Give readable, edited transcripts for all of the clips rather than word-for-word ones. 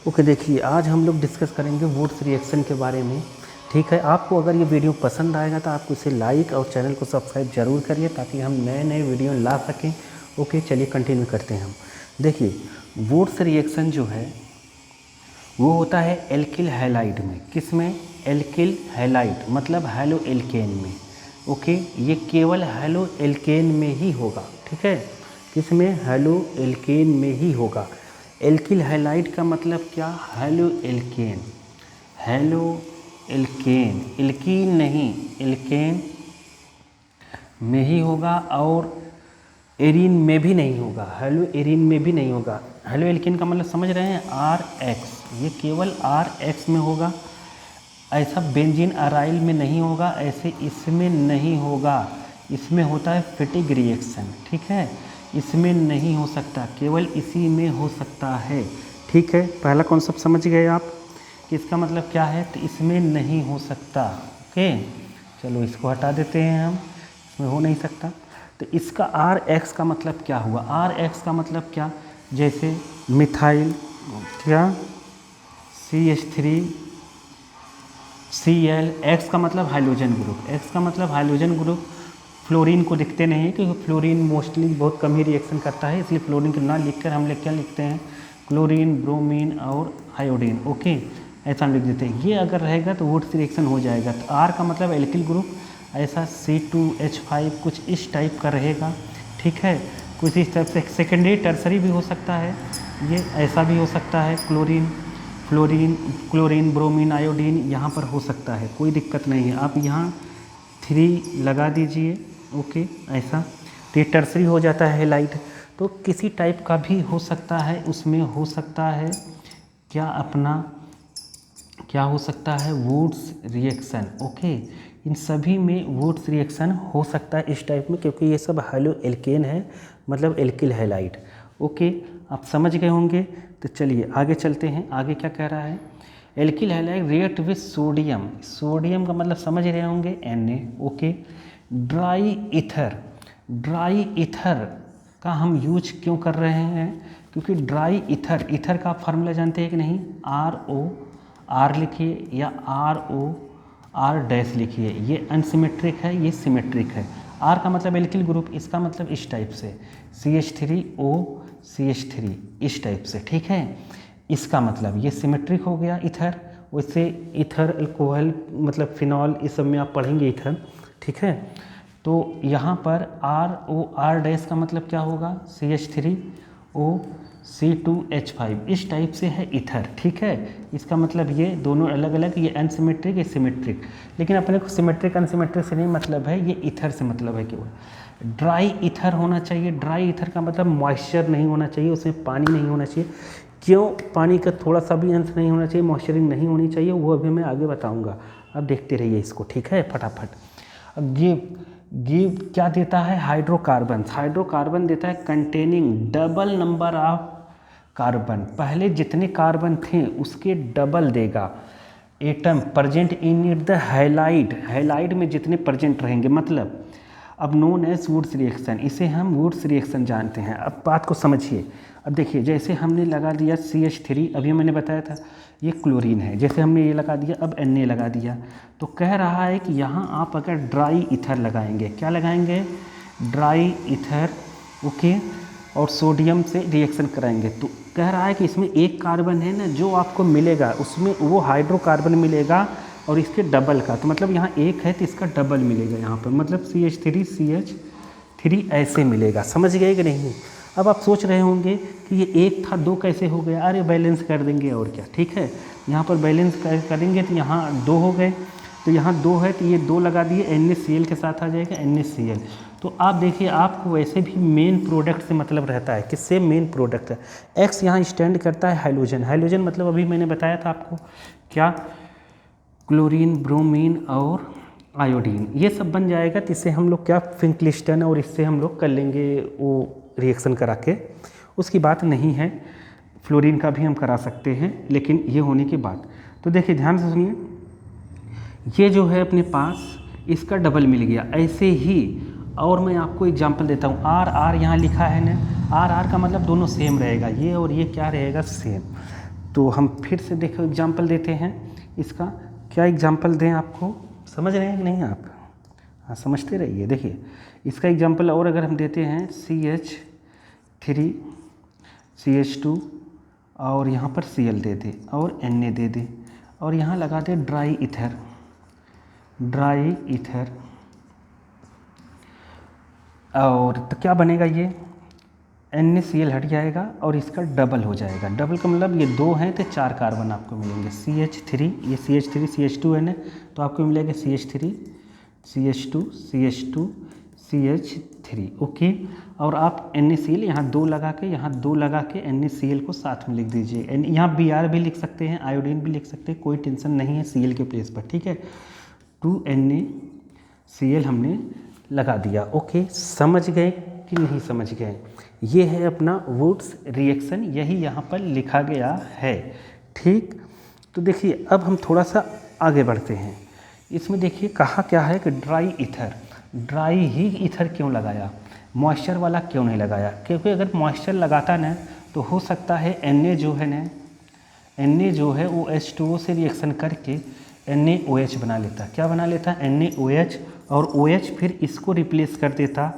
Okay, देखिए आज हम लोग डिस्कस करेंगे वुड्स रिएक्शन के बारे में। ठीक है, आपको अगर ये वीडियो पसंद आएगा तो आप इसे लाइक और चैनल को सब्सक्राइब जरूर करिए ताकि हम नए नए वीडियो ला सकें। ओके, चलिए कंटिन्यू करते हैं हम। देखिए, वुड्स रिएक्शन जो है वो होता है एल्किल हैलाइड में। किस में? एल्किल हैलाइड मतलब हैलो एल्केन में। ओके, ये केवल हैलो एल्केन में ही होगा। ठीक है, किस में? हैलो एल्केन में ही होगा। एल्किल हैलाइड का मतलब क्या? Halo alkane. Halo alkane, alkene नहीं, एल्केन में ही होगा और एरीन में भी नहीं होगा। हैलो एरीन में भी नहीं होगा। हैलो एल्केन का मतलब समझ रहे हैं? RH, ये केवल RH में होगा। ऐसा बेंजीन अराइल में नहीं होगा, ऐसे इसमें नहीं होगा। इसमें होता है फिटिग रिएक्शन। ठीक है, इसमें नहीं हो सकता, केवल इसी में हो सकता है। ठीक है, पहला कॉन्सेप्ट समझ गए आप कि इसका मतलब क्या है? तो इसमें नहीं हो सकता। ओके, चलो इसको हटा देते हैं हम, इसमें हो नहीं सकता। तो इसका RH का मतलब क्या हुआ? RH का मतलब क्या? जैसे मिथाइल क्या CH3 Cl, X का मतलब हाइड्रोजन ग्रुप, X का मतलब हाइड्रोजन ग्रुप। फ्लोरीन को लिखते नहीं क्योंकि फ्लोरीन मोस्टली बहुत कम ही रिएक्शन करता है, इसलिए फ्लोरीन को ना लिखकर हम लोग क्या लिखते हैं? क्लोरीन, ब्रोमीन और आयोडीन। ओके, ऐसा हम लिख देते हैं। ये अगर रहेगा तो वुड्स रिएक्शन हो जाएगा। तो R का मतलब एल्किल ग्रुप, ऐसा C2H5 कुछ इस टाइप का रहेगा। ठीक है, कुछ इस टाइप से। सेकेंडरी टर्सरी भी हो सकता है, ये ऐसा भी हो सकता है। Chlorine, fluorine, chlorine, bromine, iodine यहाँ पर हो सकता है, कोई दिक्कत नहीं है। आप यहाँ 3 लगा दीजिए। ओके, ऐसा तो ये टर्सरी हो जाता है हैलाइड। तो किसी टाइप का भी हो सकता है, उसमें हो सकता है क्या? अपना क्या हो सकता है? Wurtz reaction. ओके, इन सभी में वुड्स रिएक्शन हो सकता है इस टाइप में, क्योंकि ये सब हैलो एल्केन है, मतलब एल्किल हैलाइड। ओके, आप समझ गए होंगे। तो चलिए आगे चलते हैं। आगे क्या कह रहा है? Alkyl halide react with sodium. Sodium का मतलब समझ रहे होंगे Na। Okay, dry ether. Dry ether का हम यूज क्यों कर रहे हैं? क्योंकि ड्राई ईथर, ईथर का फार्मूला जानते हैं कि नहीं? RO, R लिखिए या RO, R' लिखिए। ये अनसिमेट्रिक है, ये सिमेट्रिक है। R का मतलब एल्किल ग्रुप, इसका मतलब इस टाइप से CH3O CH3 इस टाइप से। ठीक है, इसका मतलब ये सिमेट्रिक हो गया ईथर। वैसे ईथर, अल्कोहल मतलब फिनॉल, इस सब में आप पढ़ेंगे ईथर। ठीक है, तो यहाँ पर RO, R' का मतलब क्या होगा? CH3O C2H5 इस टाइप से है ईथर। ठीक है, इसका मतलब ये दोनों अलग अलग, ये अनसिमेट्रिक, ये सिमेट्रिक। लेकिन अपने को सिमेट्रिक अनसिमेट्रिक से नहीं मतलब है, ये ईथर से मतलब है केवल। ड्राई ईथर होना चाहिए। ड्राई ईथर का मतलब मॉइस्चर नहीं होना चाहिए, उसमें पानी नहीं होना चाहिए। क्यों? पानी का थोड़ा सा भी अंश नहीं होना चाहिए, मॉइस्चरिंग नहीं होनी चाहिए, वो अभी मैं आगे बताऊँगा। अब देखते रहिए इसको। ठीक है, फटाफट। अब गिव क्या देता है? हाइड्रोकार्बन। हाइड्रोकार्बन देता है containing double number of carbon. पहले जितने कार्बन थे उसके डबल देगा। Atom present in it the halide, halide में जितने प्रेजेंट रहेंगे, मतलब अब नोन एज वुड्स रिएक्शन, इसे हम वुड्स रिएक्शन जानते हैं। अब बात को समझिए। अब देखिए, जैसे हमने लगा दिया CH3, अभी मैंने बताया था ये क्लोरीन है, जैसे हमने ये लगा दिया, अब Na लगा दिया। तो कह रहा है कि यहाँ आप अगर ड्राई ईथर लगाएंगे, क्या लगाएंगे? Dry ether. ओके, और सोडियम से रिएक्शन कराएंगे, तो कह रहा है कि इसमें एक कार्बन है ना जो आपको मिलेगा, उसमें वो हाइड्रोकार्बन मिलेगा और इसके डबल का। तो मतलब यहाँ एक है तो इसका डबल मिलेगा यहाँ पर, मतलब CH3 CH3 ऐसे मिलेगा। समझ गए कि नहीं? अब आप सोच रहे होंगे कि ये एक था, 2 कैसे हो गया? अरे बैलेंस कर देंगे और क्या। ठीक है, यहाँ पर बैलेंस करेंगे तो यहाँ 2 हो गए, तो यहाँ 2 है तो ये 2 लगा दिए, NaCl के साथ आ जाएगा NaCl। तो आप देखिए, आपको वैसे भी मेन प्रोडक्ट से मतलब रहता है, किससे? मेन प्रोडक्ट है। X यहाँ स्टैंड करता है हाइड्रोजन। हाइड्रोजन मतलब अभी मैंने बताया था आपको क्या? क्लोरीन, ब्रोमीन और आयोडीन, ये सब बन जाएगा। तो इससे हम लोग क्या? फिंकलिस्टन, और इससे हम लोग कर लेंगे वो रिएक्शन करा के, उसकी बात नहीं है। फ्लोरीन का भी हम करा सकते हैं, लेकिन ये होने के बाद। तो देखिए ध्यान से सुनिए, ये जो है अपने पास इसका डबल मिल गया। ऐसे ही और मैं आपको एग्जांपल देता हूँ। RR यहाँ लिखा है ना, RR का मतलब दोनों सेम रहेगा, ये और ये क्या रहेगा? सेम। तो हम फिर से देखो एग्जाम्पल देते हैं इसका। क्या एग्जाम्पल दें आपको, समझ रहे हैं कि नहीं आप? हाँ समझते रहिए। देखिए इसका एग्जाम्पल और अगर हम देते हैं CH3 CH2 और यहाँ पर Cl दे दें और Na दे दें और यहाँ लगा दें ड्राई ईथर और तो क्या बनेगा, ये NaCl हट जाएगा और इसका डबल हो जाएगा। डबल का मतलब ये 2 हैं तो 4 कार्बन आपको मिलेंगे। CH3 ये CH3 CH2 है ना, तो आपको मिलेगा CH3 CH2 CH2 CH3 okay. और आप NaCl यहाँ 2 लगा के NaCl को साथ में लिख दीजिए। यहाँ Br भी लिख सकते हैं, आयोडीन भी लिख सकते हैं, कोई टेंशन नहीं है Cl के प्लेस पर, ठीक है। 2 NaCl हमने लगा दिया। ओके, समझ गए कि नहीं समझ गए? ये है अपना वुड्स रिएक्शन, यही यहाँ पर लिखा गया है, ठीक। तो देखिए अब हम थोड़ा सा आगे बढ़ते हैं। इसमें देखिए कहा क्या है कि ड्राई ईथर, ड्राई ही ईथर क्यों लगाया, मॉइस्चर वाला क्यों नहीं लगाया? क्योंकि अगर मॉइस्चर लगाता ना तो हो सकता है Na जो है वो H2O से रिएक्शन करके NaOH बना लेता। क्या बना लेता? NaOH, और OH फिर इसको रिप्लेस कर देता,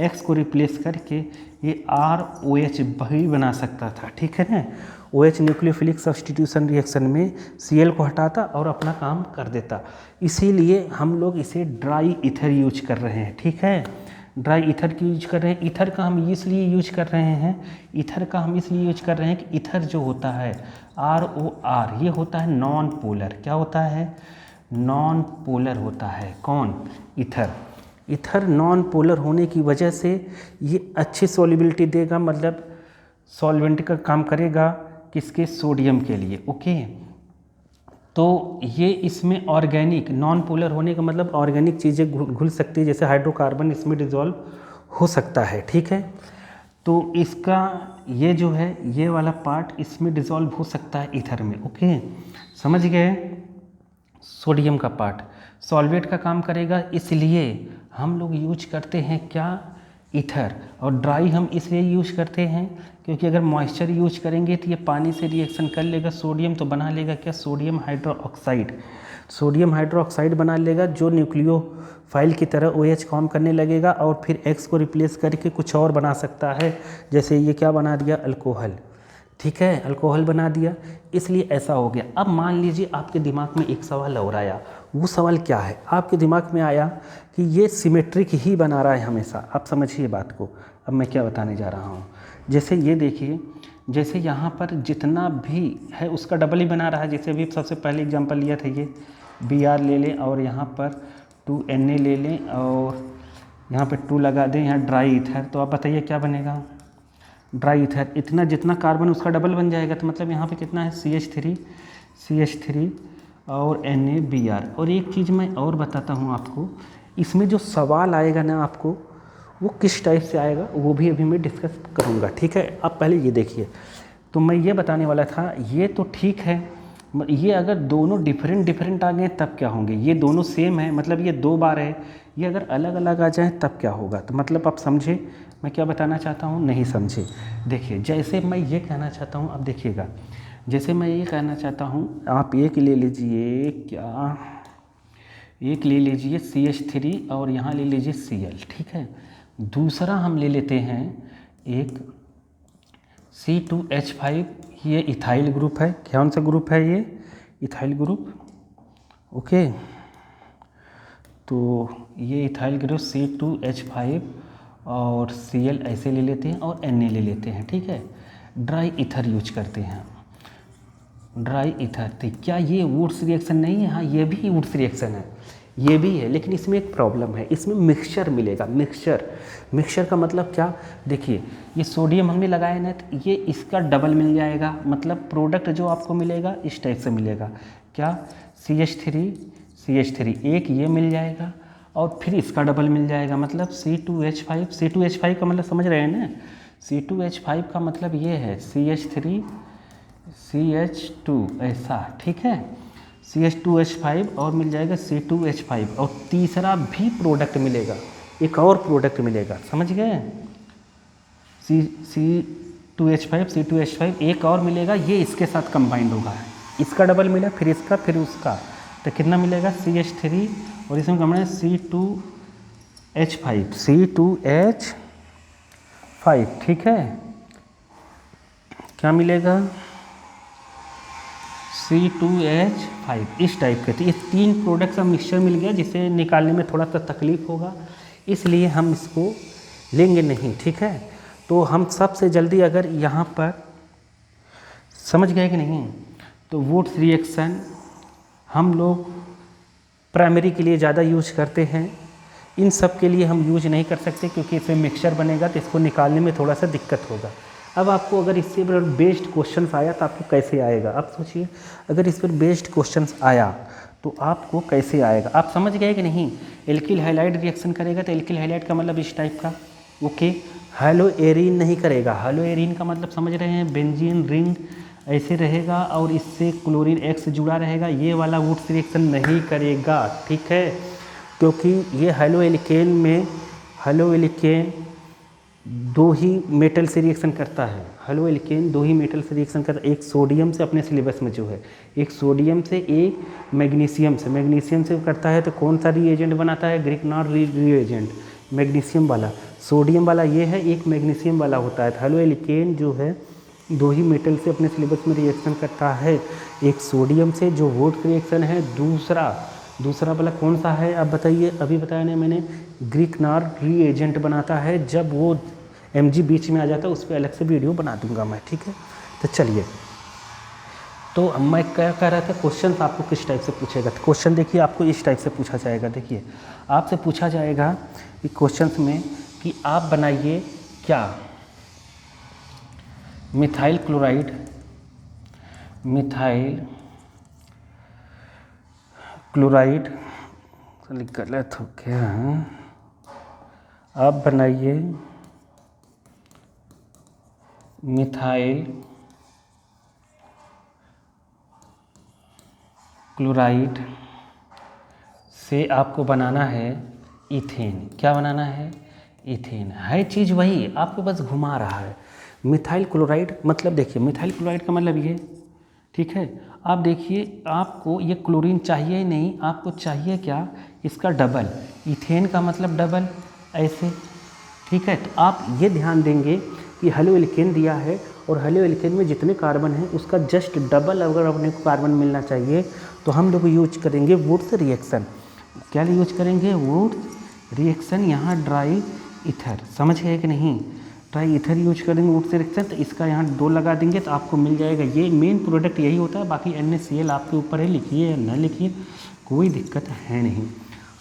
X को रिप्लेस करके ये ROH भी बना सकता था, ठीक है ना। OH न्यूक्लियोफिलिक सब्स्टिट्यूशन रिएक्शन में Cl को हटाता और अपना काम कर देता। इसीलिए हम लोग इसे ड्राई ईथर यूज कर रहे हैं, ठीक है। ड्राई ईथर की यूज कर रहे हैं। ईथर का हम इसलिए यूज कर रहे हैं कि ईथर जो होता है ROR ये होता है नॉन पोलर। क्या होता है? नॉन पोलर होता है। कौन? ईथर नॉन पोलर होने की वजह से ये अच्छी सॉल्युबिलिटी देगा, मतलब सॉल्वेंट का काम करेगा किसके? सोडियम के लिए, ओके। तो ये इसमें ऑर्गेनिक, नॉन पोलर होने का मतलब ऑर्गेनिक चीज़ें घुल सकती है, जैसे हाइड्रोकार्बन इसमें डिज़ोल्व हो सकता है, ठीक है। तो इसका ये जो है ये वाला पार्ट इसमें डिज़ोल्व हो सकता है ईथर में, ओके, समझ गए। सोडियम का पार्ट सॉल्वेट का काम करेगा, इसलिए हम लोग यूज करते हैं क्या? ईथर। और ड्राई हम इसलिए यूज करते हैं क्योंकि अगर मॉइस्चर यूज करेंगे तो ये पानी से रिएक्शन कर लेगा, सोडियम तो बना लेगा क्या? सोडियम हाइड्रोक्साइड बना लेगा, जो न्यूक्लियोफाइल की तरह OH फॉर्म करने लगेगा और फिर X को रिप्लेस करके कुछ और बना सकता है। जैसे ये क्या बना दिया? अल्कोहल, ठीक है, अल्कोहल बना दिया, इसलिए ऐसा हो गया। अब मान लीजिए आपके दिमाग में एक सवाल और आया। वो सवाल क्या है? आपके दिमाग में आया कि ये सिमेट्रिक ही बना रहा है हमेशा। आप समझिए बात को। अब मैं क्या बताने जा रहा हूँ, जैसे ये देखिए, जैसे यहाँ पर जितना भी है उसका डबल ही बना रहा है। जैसे अभी सबसे पहले एग्जांपल लिया था, ये Br ले लें और यहाँ पर 2 Na ले लें और यहाँ पर 2 लगा दें, यहाँ ड्राई ईथर। तो आप बताइए क्या बनेगा? Dry ether. इतना जितना कार्बन उसका डबल बन जाएगा, तो मतलब यहाँ पे कितना है? CH3 और NaBr। और एक चीज़ मैं और बताता हूँ आपको, इसमें जो सवाल आएगा ना आपको, वो किस टाइप से आएगा वो भी अभी मैं डिस्कस करूँगा, ठीक है। आप पहले ये देखिए, तो मैं ये बताने वाला था, ये तो ठीक है, ये अगर दोनों डिफरेंट आ गए तब क्या होंगे? ये दोनों सेम है, मतलब ये 2 बार है। ये अगर अलग अलग आ जाए तब क्या होगा? तो मतलब आप समझे मैं क्या बताना चाहता हूँ? नहीं समझे? देखिए, जैसे मैं ये कहना चाहता हूँ, अब देखिएगा, जैसे मैं ये कहना चाहता हूँ, आप एक ले लीजिए, क्या एक ले लीजिए CH3 और यहाँ ले लीजिए Cl, ठीक है। दूसरा हम ले लेते हैं एक C2H5, ये इथाइल ग्रुप है। कौन सा ग्रुप है ये? Ethyl group, okay. तो ये इथाइल ग्रुप C2H5 और Cl ऐसे ले लेते हैं और Na ले लेते हैं, ठीक है। ड्राई ईथर यूज करते हैं, ड्राई ईथर। तो क्या ये वुड्स रिएक्शन नहीं है? हाँ, ये भी वुड्स रिएक्शन है, ये भी है, लेकिन इसमें एक प्रॉब्लम है, इसमें मिक्सचर मिलेगा। मिक्सचर का मतलब क्या? देखिए, ये सोडियम हमने लगाया ना, तो ये इसका डबल मिल जाएगा, मतलब प्रोडक्ट जो आपको मिलेगा इस टाइप से मिलेगा। क्या? CH3 एक ये मिल जाएगा और फिर इसका डबल मिल जाएगा, मतलब C2H5 का मतलब समझ रहे हैं ना? C2H5 का मतलब ये है CH3 CH2 ऐसा, ठीक है, CH2H5 और मिल जाएगा C2H5 और तीसरा भी प्रोडक्ट मिलेगा, एक और प्रोडक्ट मिलेगा, समझ गए? 2H5 C2H5 एक और मिलेगा, ये इसके साथ कंबाइंड होगा, इसका डबल मिला, फिर इसका, फिर उसका, तो कितना मिलेगा CH3 और इसमें कंबाइंड C2H5, ठीक है। क्या मिलेगा C2H5 इस टाइप के। तो ये 3 प्रोडक्ट्स का मिक्सचर मिल गया, जिसे निकालने में थोड़ा सा तकलीफ होगा, इसलिए हम इसको लेंगे नहीं, ठीक है। तो हम सबसे जल्दी अगर यहाँ पर समझ गए कि नहीं, तो वुड्स रिएक्शन हम लोग प्राइमरी के लिए ज़्यादा यूज करते हैं, इन सब के लिए हम यूज नहीं कर सकते क्योंकि इसमें मिक्सचर बनेगा तो इसको निकालने में थोड़ा सा दिक्कत होगा। अब आपको अगर इससे बेस्ड क्वेश्चन आया तो आपको कैसे आएगा, आप सोचिए, अगर इस पर बेस्ड क्वेश्चन आया तो आपको कैसे आएगा, आप समझ गए कि नहीं। एल्किल हाइलाइड रिएक्शन करेगा तो एल्किल हाइलाइड का मतलब इस टाइप का, ओके। हैलो एरीन नहीं करेगा, हैलो एरीन का मतलब समझ रहे हैं, बेंजीन रिंग ऐसे रहेगा और इससे क्लोरीन X जुड़ा रहेगा, ये वाला वुड्स रिएक्शन नहीं करेगा, ठीक है। क्योंकि ये हैलो एल्केन में हैलो एल्केन 2 ही मेटल से रिएक्शन करता है, हैलो एल्केन 2 ही मेटल से रिएक्शन करता है, एक सोडियम से, अपने सिलेबस में जो है एक सोडियम से, एक मैग्नीशियम से। मैग्नीशियम से करता है तो कौन सा रिएजेंट बनाता है, ग्रिग्नार्ड रिएजेंट, मैग्नीशियम वाला। सोडियम वाला ये है, एक मैग्नीशियम वाला होता है। तो हैलो एल्केन जो है 2 ही मेटल से अपने सिलेबस में रिएक्शन करता है, एक सोडियम से जो वुड्स रिएक्शन है, दूसरा वाला कौन सा है आप बताइए, अभी बताया ना मैंने, ग्रिग्नार्ड रिएजेंट बनाता है। जब वो Mg बीच में आ जाता है उस पर अलग से वीडियो बना दूंगा मैं, ठीक है। तो चलिए, तो मैं क्या कह रहा था, क्वेश्चन आपको किस टाइप से पूछेगा। तो क्वेश्चन देखिए आपको इस टाइप से पूछा जाएगा, देखिए आपसे पूछा जाएगा कि क्वेश्चन में कि आप बनाइए क्या, मिथाइल क्लोराइड गलत हो गया, आप बनाइए मिथाइल क्लोराइड से आपको बनाना है इथेन। क्या बनाना है, इथेन है, चीज़ वही, आपको बस घुमा रहा है। मिथाइल क्लोराइड मतलब देखिए, मिथाइल क्लोराइड का मतलब ये, ठीक है। आप देखिए, आपको ये क्लोरीन चाहिए ही नहीं, आपको चाहिए क्या, इसका डबल, इथेन का मतलब डबल, ऐसे, ठीक है। तो आप ये ध्यान देंगे कि हैलो एल्केन दिया है और हैलो एल्केन में जितने कार्बन हैं उसका जस्ट डबल अगर अपने को कार्बन मिलना चाहिए तो हम लोग यूज करेंगे वुड्स रिएक्शन। क्या यूज करेंगे, वुड्स रिएक्शन, यहाँ ड्राई ईथर, समझ गए कि नहीं, ड्राई ईथर यूज करेंगे वुड्स रिएक्शन। तो इसका यहाँ 2 लगा देंगे तो आपको मिल जाएगा, ये मेन प्रोडक्ट यही होता है। बाकी NaCl आपके ऊपर है, लिखिए या न लिखिए, कोई दिक्कत है नहीं।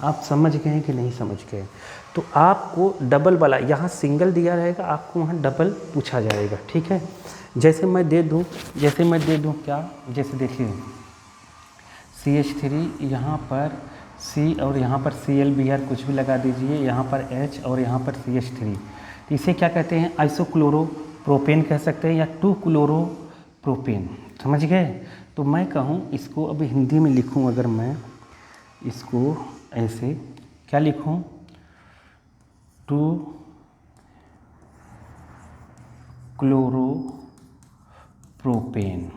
आप समझ गए कि नहीं समझ गए। तो आपको डबल वाला, यहाँ सिंगल दिया रहेगा, आपको वहाँ डबल पूछा जाएगा, ठीक है। जैसे मैं दे दूँ क्या, जैसे देखिए CH3, यहाँ पर C और यहाँ पर ClBr कुछ भी लगा दीजिए, यहाँ पर H और यहाँ पर CH3, तो इसे क्या कहते हैं, आइसोक्लोरोप्रोपेन कह सकते हैं या 2-क्लोरोप्रोपेन, समझ गए। तो मैं कहूँ इसको अभी हिंदी में लिखूँ, अगर मैं इसको ऐसे क्या लिखूँ, 2-क्लोरोप्रोपेन।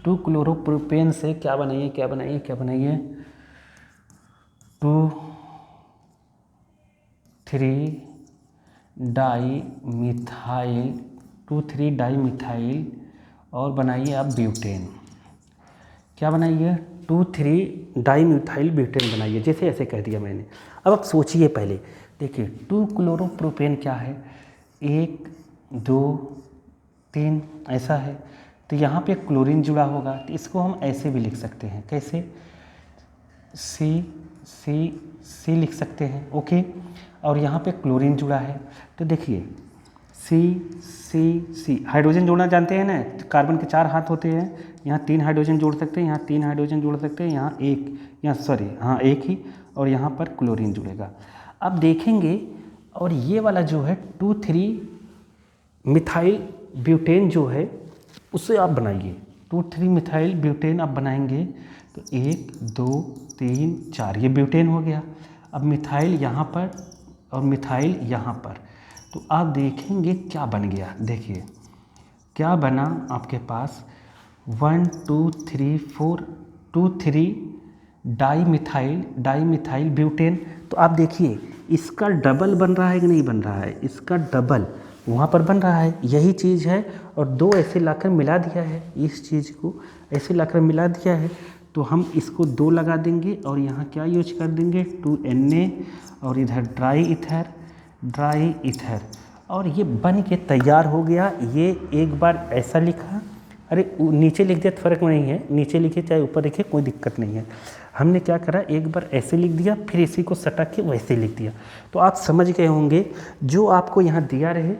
2-क्लोरोप्रोपेन से क्या बनाइए 2,3-डाई और बनाइए आप ब्यूटेन। क्या बनाइए, 2,3-डाई ब्यूटेन बनाइए, जैसे ऐसे कह दिया मैंने। अब आप सोचिए पहले, देखिए 2-क्लोरोप्रोपेन क्या है, 1 2 3 ऐसा है, तो यहाँ पे क्लोरीन जुड़ा होगा, तो इसको हम ऐसे भी लिख सकते हैं, कैसे, C लिख सकते हैं, ओके। और यहाँ पे क्लोरीन जुड़ा है, तो देखिए C हाइड्रोजन जोड़ना जानते हैं ना, कार्बन के 4 हाथ होते हैं, यहाँ 3 हाइड्रोजन जोड़ सकते हैं, यहाँ 3 हाइड्रोजन जोड़ सकते हैं, यहाँ एक ही, और यहाँ पर क्लोरीन जुड़ेगा। अब देखेंगे, और ये वाला जो है 2,3-मिथाइल ब्यूटेन जो है उससे आप बनाइए, 2,3-मिथाइल ब्यूटेन आप बनाएंगे तो 1 2 3 4 ये ब्यूटेन हो गया। अब मिथाइल यहाँ पर और मिथाइल यहाँ पर, तो आप देखेंगे क्या बन गया, देखिए क्या बना आपके पास 1 2 3 4 2 3 डाई मिथाइल ब्यूटेन। तो आप देखिए इसका डबल बन रहा है कि नहीं बन रहा है, इसका डबल वहाँ पर बन रहा है, यही चीज़ है। और दो ऐसे लाकर मिला दिया है, इस चीज़ को ऐसे लाकर मिला दिया है, तो हम इसको 2 लगा देंगे और यहाँ क्या यूज कर देंगे 2Na और इधर ड्राई इथर और ये बन के तैयार हो गया। ये एक बार ऐसा लिखा, अरे नीचे लिख दिया तो फ़र्क नहीं है, नीचे लिखे चाहे ऊपर लिखे कोई दिक्कत नहीं है। हमने क्या करा, एक बार ऐसे लिख दिया, फिर इसी को सटा के वैसे लिख दिया। तो आप समझ गए होंगे, जो आपको यहाँ दिया रहे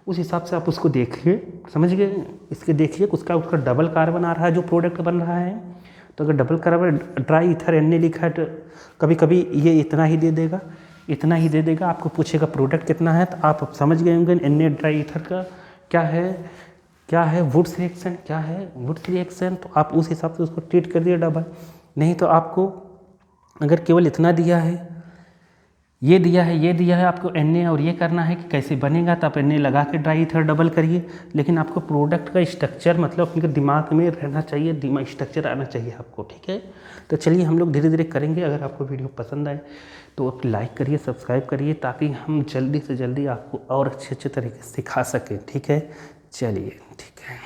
उस हिसाब से आप उसको देखिए, समझ गए। इसके देखिए उसका डबल कार्बन आ रहा है जो प्रोडक्ट बन रहा है। तो अगर double carbon dry ether Na लिखा है तो कभी कभी ये इतना ही दे देगा, आपको पूछेगा प्रोडक्ट कितना है, तो आप समझ गए होंगे Na ड्राई इथर का क्या है वुड्स रिएक्शन। तो आप उस हिसाब से उसको ट्रीट कर दिए डबल। नहीं तो आपको अगर केवल इतना दिया है, ये दिया है आपको Na और ये करना है कि कैसे बनेगा, तो आप Na लगा के ड्राई इथर डबल करिए। लेकिन आपको प्रोडक्ट का स्ट्रक्चर मतलब अपने दिमाग में रहना चाहिए, दिमाग स्ट्रक्चर आना चाहिए आपको, ठीक है। तो चलिए हम लोग धीरे धीरे करेंगे। अगर आपको वीडियो पसंद आए तो आप लाइक करिए, सब्सक्राइब करिए, ताकि हम जल्दी से जल्दी आपको और अच्छे तरीके से सिखा सकें, ठीक है। चलिए ठीक है।